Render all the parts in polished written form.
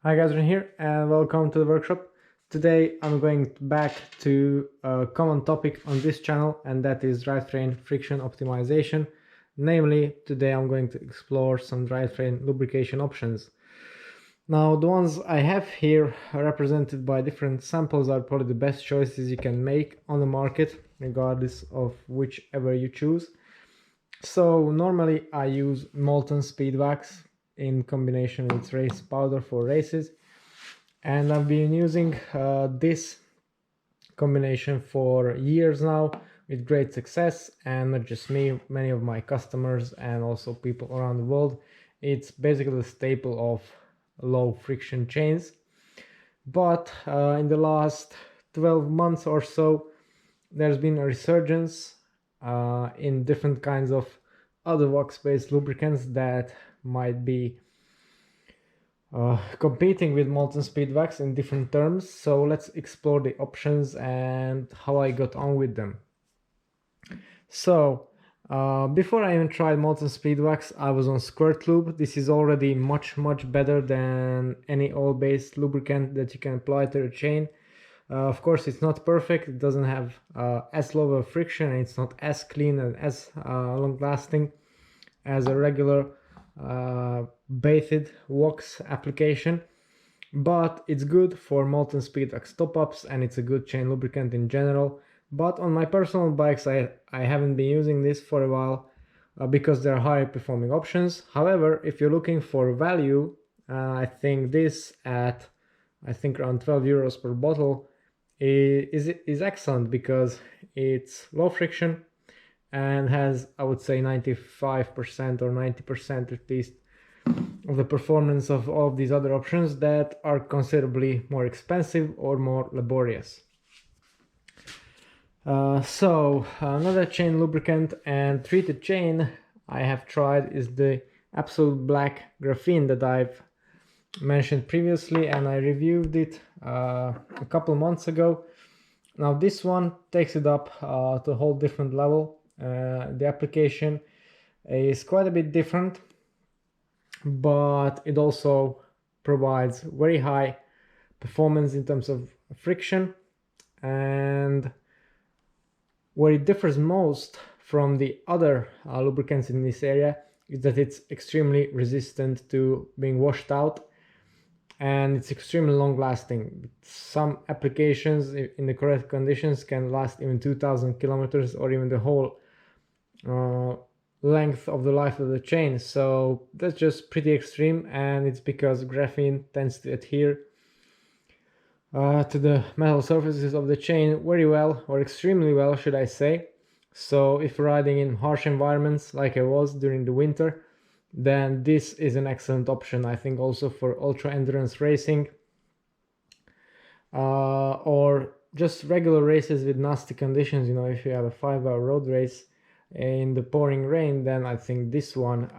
Hi guys, Ren here and welcome to the workshop. Today I'm going back to a common topic on this channel, and that is drivetrain friction optimization. Namely, today I'm going to explore some drivetrain lubrication options. Now the ones I have here are represented by different samples are probably the best choices you can make on the market, regardless of whichever you choose. So normally I use Molten speed wax in combination with race powder for races, and I've been using this combination for years now with great success, and not just me, many of my customers and also people around the world. It's basically the staple of low friction chains. But in the last 12 months or so, there's been a resurgence in different kinds of other wax-based lubricants that might be competing with molten speed wax in different terms. So let's explore the options and how I got on with them. So before I even tried molten speed wax, I was on Squirt Lube. This is already much better than any oil-based lubricant that you can apply to a chain. Of course, it's not perfect. It doesn't have as low of friction, and it's not as clean and as long-lasting as a regular bathed wax application. But it's good for molten speed wax top-ups, and it's a good chain lubricant in general. But on my personal bikes, I haven't been using this for a while because there are higher performing options. However, if you're looking for value, I think this at around 12 euros per bottle is excellent, because it's low friction and has, I would say, 95% or 90% at least of the performance of all of these other options that are considerably more expensive or more laborious. So another chain lubricant and treated chain I have tried is the Absolute Black Graphene that I've mentioned previously, and I reviewed it a couple months ago. Now this one takes it up to a whole different level. The application is quite a bit different, but it also provides very high performance in terms of friction, and where it differs most from the other lubricants in this area is that it's extremely resistant to being washed out, and it's extremely long lasting. Some applications in the correct conditions can last even 2000 kilometers or even the whole length of the life of the chain. So that's just pretty extreme, and it's because graphene tends to adhere to the metal surfaces of the chain very well, or extremely well, should I say. So if riding in harsh environments like I was during the winter, then this is an excellent option. I think also for ultra endurance racing or just regular races with nasty conditions. You know, if you have a 5-hour road race in the pouring rain, then I think this one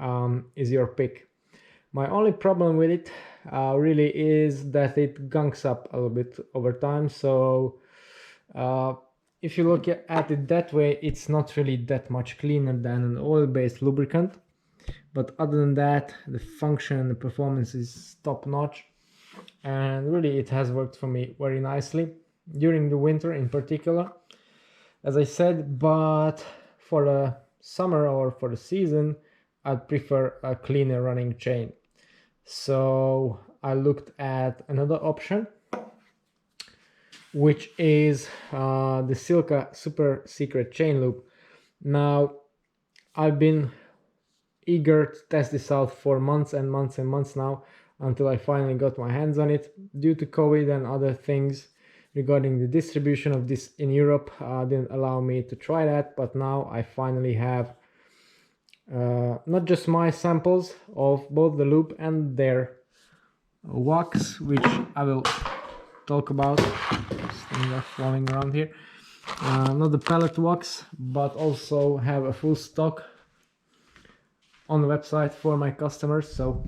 is your pick. My only problem with it really is that it gunks up a little bit over time. So if you look at it that way, it's not really that much cleaner than an oil-based lubricant. But other than that, the function and the performance is top-notch, and really it has worked for me very nicely during the winter in particular, as I said. But for the summer or for the season, I'd prefer a cleaner running chain. So I looked at another option, which is the Silca Super Secret Chain Loop. Now, I've been eager to test this out for months and months and months now, until I finally got my hands on it. Due to COVID and other things regarding the distribution of this in Europe, didn't allow me to try that, but now I finally have not just my samples of both the loop and their wax, which I will talk about. Things are flowing around here. Not the pellet wax, but also have a full stock on the website for my customers, so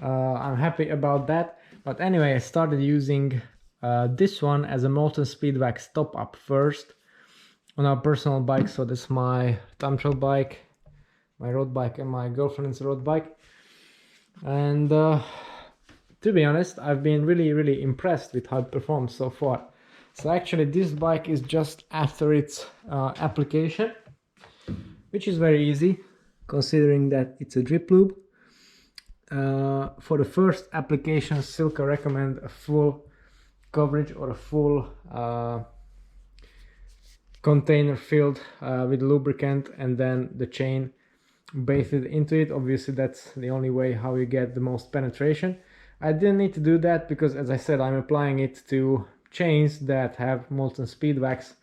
I'm happy about that. But anyway, I started using this one as a molten speed wax top up first on our personal bike. So this is my time trial bike, my road bike, and my girlfriend's road bike. And to be honest, I've been really impressed with how it performs so far. So actually this bike is just after its application, which is very easy considering that it's a drip lube. For the first application, Silca recommend a full coverage or a full container filled with lubricant and then the chain bathed into it. Obviously that's the only way how you get the most penetration. I didn't need to do that because, as I said, I'm applying it to chains that have molten speed wax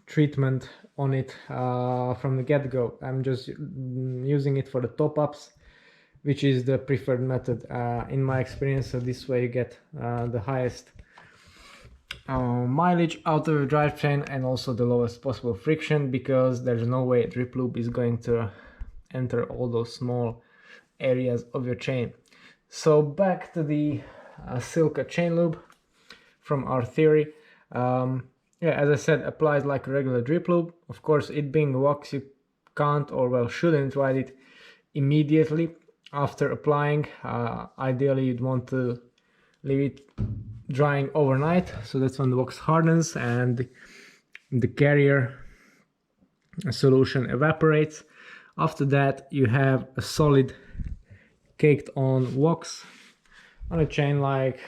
treatment on it from the get-go. I'm just using it for the top-ups, which is the preferred method in my experience. So this way you get the highest mileage out of the drivetrain and also the lowest possible friction, because there's no way a drip lube is going to enter all those small areas of your chain. So back to the Silca chain lube from our theory. Yeah, as I said, applies like a regular drip lube. Of course, it being wax, you can't or well shouldn't ride it immediately after applying. Ideally you'd want to leave it drying overnight, so that's when the wax hardens and the carrier solution evaporates. After that you have a solid caked on wax on a chain like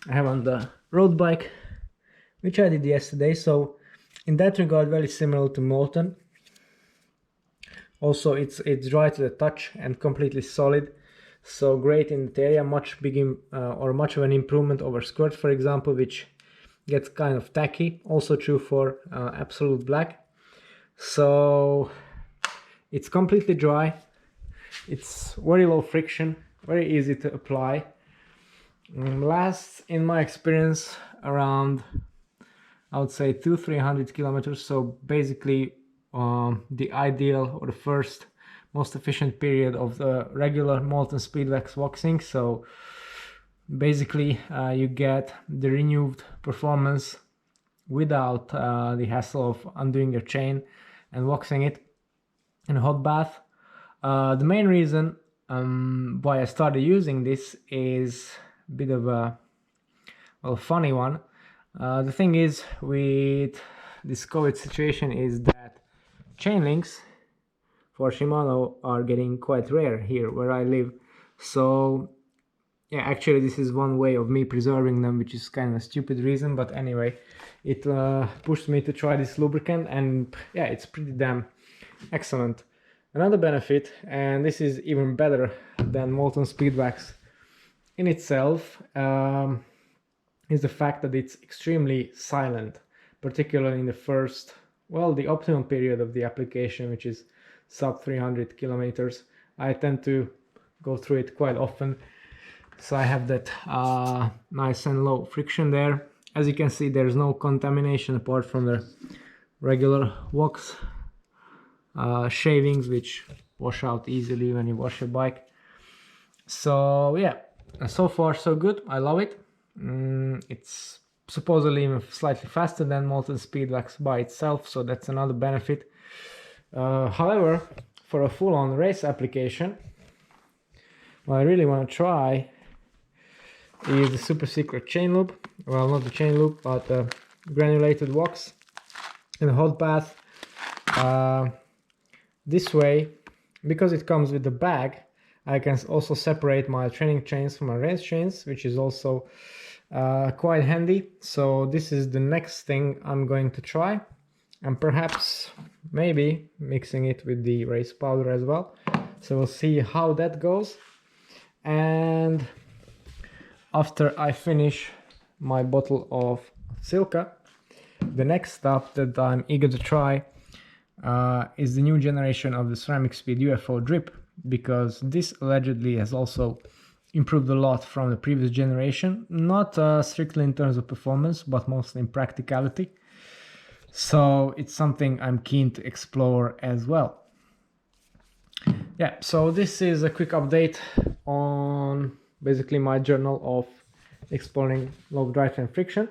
I have on the road bike, which I did yesterday. So in that regard, very similar to Molten. Also it's dry to the touch and completely solid, so great in the area. Much of an improvement over Squirt, for example, which gets kind of tacky. Also true for Absolute Black. So it's completely dry, it's very low friction, very easy to apply. Lasts, in my experience, around, I would say, 200-300 kilometers. So basically the ideal or the first most efficient period of the regular molten speed wax waxing. So basically you get the renewed performance without the hassle of undoing your chain and waxing it in a hot bath. The main reason why I started using this is a bit of a funny one. The thing is with this COVID situation is that chain links for Shimano are getting quite rare here where I live. So yeah, actually this is one way of me preserving them, which is kind of a stupid reason, but anyway, it pushed me to try this lubricant, and yeah, it's pretty damn excellent. Another benefit, and this is even better than molten speed wax in itself, is the fact that it's extremely silent, particularly in the first, well, the optimal period of the application, which is sub 300 kilometers. I tend to go through it quite often, so I have that nice and low friction there. As you can see, there's no contamination apart from the regular wax shavings, which wash out easily when you wash your bike. So yeah, so far so good. I love it. It's supposedly even slightly faster than molten speed wax by itself, so that's another benefit. However, for a full-on race application, what I really want to try is the super secret chain lube. Well, not the chain lube, but granulated wax in a hot bath. This way, because it comes with the bag, I can also separate my training chains from my race chains, which is also quite handy. So this is the next thing I'm going to try, and perhaps maybe mixing it with the race powder as well. So we'll see how that goes. And after I finish my bottle of Silca, the next stuff that I'm eager to try is the new generation of the Ceramic Speed UFO drip, because this allegedly has also improved a lot from the previous generation, not strictly in terms of performance, but mostly in practicality. So it's something I'm keen to explore as well. Yeah, so this is a quick update on basically my journal of exploring low drivetrain friction.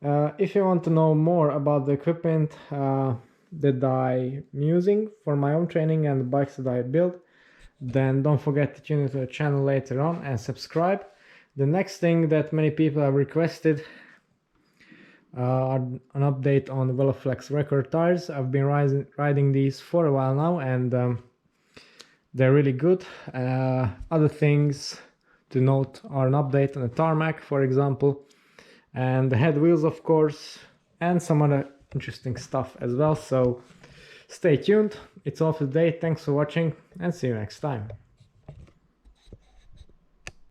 If you want to know more about the equipment that I'm using for my own training and the bikes that I build, then don't forget to tune into the channel later on and subscribe. The next thing that many people have requested are an update on the Willowflex record tires. I've been riding these for a while now, and they're really good. Other things to note are an update on the tarmac, for example, and the head wheels, of course, and some other interesting stuff as well. So stay tuned. It's all for today. Thanks for watching, and see you next time.